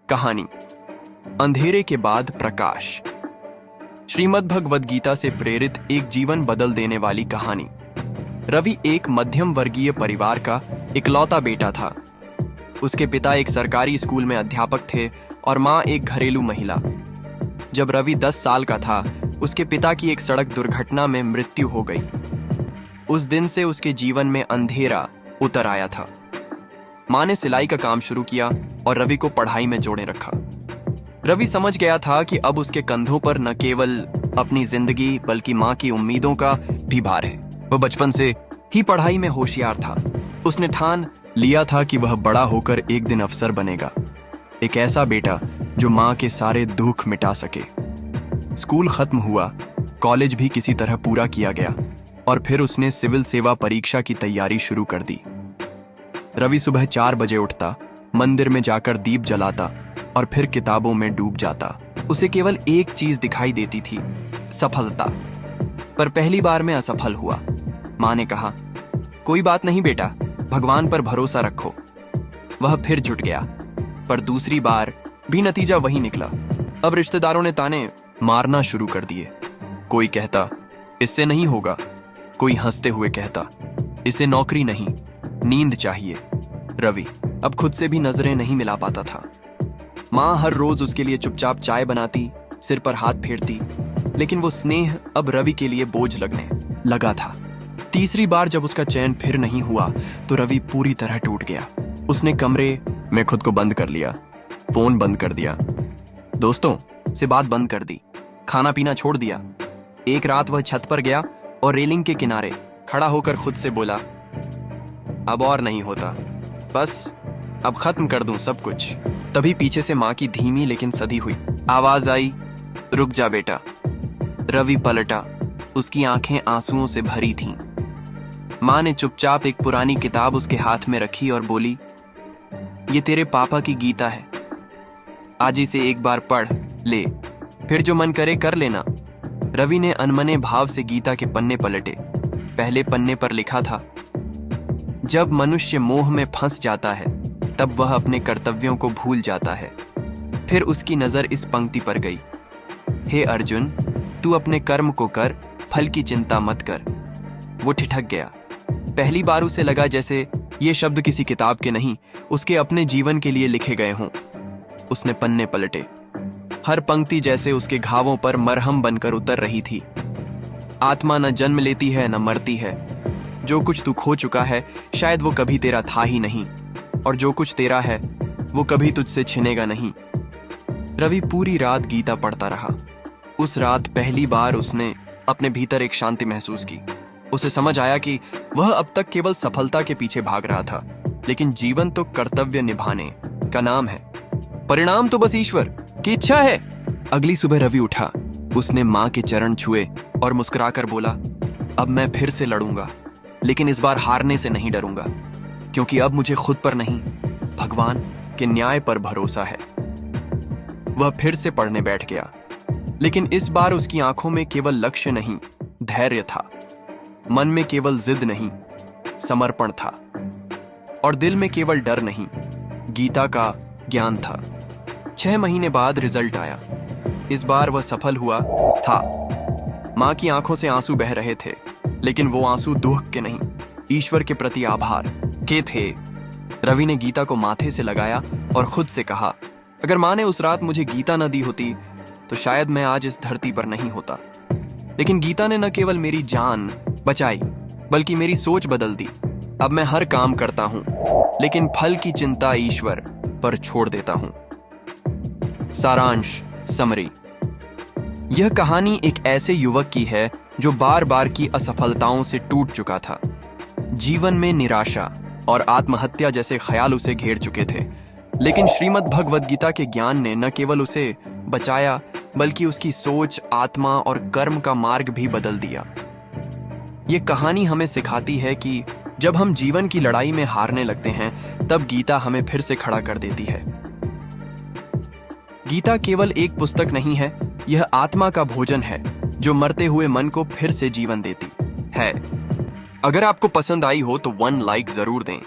कहानी अंधेरे के बाद प्रकाश। श्रीमद् भगवद गीता से प्रेरित एक जीवन बदल देने वाली कहानी। रवि एक मध्यम वर्गीय परिवार का इकलौता बेटा था। उसके पिता एक सरकारी स्कूल में अध्यापक थे और माँ एक घरेलू महिला। जब रवि 10 साल का था, उसके पिता की एक सड़क दुर्घटना में मृत्यु हो गई। उस दिन से उसके जीवन में अंधेरा उतर आया था। माँ ने सिलाई का काम शुरू किया और रवि को पढ़ाई में जोड़े रखा। रवि समझ गया था कि अब उसके कंधों पर न केवल अपनी जिंदगी बल्कि माँ की उम्मीदों का भी भार है। वह बचपन से ही पढ़ाई में होशियार था। उसने ठान लिया था कि वह बड़ा होकर एक दिन अफसर बनेगा, एक ऐसा बेटा जो माँ के सारे दुख मिटा सके। स्कूल खत्म हुआ, कॉलेज भी किसी तरह पूरा किया गया और फिर उसने सिविल सेवा परीक्षा की तैयारी शुरू कर दी। रवि सुबह 4 बजे उठता, मंदिर में जाकर दीप जलाता और फिर किताबों में डूब जाता। उसे केवल एक चीज दिखाई देती थी, सफलता। पर पहली बार में असफल हुआ। माँ ने कहा, कोई बात नहीं बेटा, भगवान पर भरोसा रखो। वह फिर जुट गया, पर दूसरी बार भी नतीजा वही निकला। अब रिश्तेदारों ने ताने मारना शुरू कर दिए। कोई कहता, इससे नहीं होगा। कोई हंसते हुए कहता, इसे नौकरी नहीं, नींद चाहिए। रवि अब खुद से भी नजरें नहीं मिला पाता था। माँ हर रोज उसके लिए चुपचाप चाय बनाती, सिर पर हाथ फेरती, लेकिन वो स्नेह अब रवि के लिए बोझ लगने लगा था। तीसरी बार जब उसका चयन फिर नहीं हुआ तो रवि पूरी तरह टूट गया। उसने कमरे में खुद को बंद कर लिया, फोन बंद कर दिया, दोस्तों से बात बंद कर दी, खाना पीना छोड़ दिया। एक रात वह छत पर गया और रेलिंग के किनारे खड़ा होकर खुद से बोला, अब और नहीं होता, बस अब खत्म कर दूं सब कुछ। तभी पीछे से माँ की धीमी लेकिन सधी हुई आवाज आई, रुक जा बेटा। रवि पलटा, उसकी आंखें आंसुओं से भरी थीं। माँ ने चुपचाप एक पुरानी किताब उसके हाथ में रखी और बोली, ये तेरे पापा की गीता है, आज इसे एक बार पढ़ ले, फिर जो मन करे कर लेना। रवि ने अनमने भाव से गीता के पन्ने पलटे। पहले पन्ने पर लिखा था, जब मनुष्य मोह में फंस जाता है तब वह अपने कर्तव्यों को भूल जाता है। फिर उसकी नजर इस पंक्ति पर गई, हे अर्जुन, तू अपने कर्म को कर, फल की चिंता मत कर। वो ठिठक गया। पहली बार उसे लगा जैसे ये शब्द किसी किताब के नहीं, उसके अपने जीवन के लिए लिखे गए हों। उसने पन्ने पलटे। हर पंक्ति जैसे उसके घावों पर मरहम बनकर उतर रही थी। आत्मा न जन्म लेती है न मरती है। जो कुछ तू खो चुका है शायद वो कभी तेरा था ही नहीं, और जो कुछ तेरा है वो कभी तुझसे छिनेगा नहीं। रवि पूरी रात गीता पढ़ता रहा। उस रात पहली बार उसने अपने भीतर एक शांति महसूस की। उसे समझ आया कि वह अब तक केवल सफलता के पीछे भाग रहा था, लेकिन जीवन तो कर्तव्य निभाने का नाम है। परिणाम तो बस ईश्वर की इच्छा है। अगली सुबह रवि उठा। उसने माँ के चरण छुए और मुस्कुराकर बोला, अब मैं फिर से लड़ूंगा, लेकिन इस बार हारने से नहीं डरूंगा, क्योंकि अब मुझे खुद पर नहीं, भगवान के न्याय पर भरोसा है। वह फिर से पढ़ने बैठ गया, लेकिन इस बार उसकी आंखों में केवल लक्ष्य नहीं, धैर्य था। मन में केवल जिद नहीं, समर्पण था। और दिल में केवल डर नहीं, गीता का ज्ञान था। 6 महीने बाद रिजल्ट आया। इस बार वह सफल हुआ था। माँ की आंखों से आंसू बह रहे थे, लेकिन वो आंसू दुख के नहीं, ईश्वर के प्रति आभार के थे। रवि ने गीता को माथे से लगाया और खुद से कहा, अगर माँ ने उस रात मुझे गीता न दी होती तो शायद मैं आज इस धरती पर नहीं होता। लेकिन गीता ने न केवल मेरी जान बचाई बल्कि मेरी सोच बदल दी। अब मैं हर काम करता हूं, लेकिन फल की चिंता ईश्वर पर छोड़ देता हूं। सारांश, समरी। यह कहानी एक ऐसे युवक की है जो बार बार की असफलताओं से टूट चुका था। जीवन में निराशा और आत्महत्या जैसे ख्याल उसे घेर चुके थे, लेकिन श्रीमद् भगवद गीता के ज्ञान ने न केवल उसे बचाया बल्कि उसकी सोच, आत्मा और कर्म का मार्ग भी बदल दिया। ये कहानी हमें सिखाती है कि जब हम जीवन की लड़ाई में हारने लगते हैं तब गीता हमें फिर से खड़ा कर देती है। गीता केवल एक पुस्तक नहीं है, यह आत्मा का भोजन है जो मरते हुए मन को फिर से जीवन देती है। अगर आपको पसंद आई हो तो 1 लाइक जरूर दें।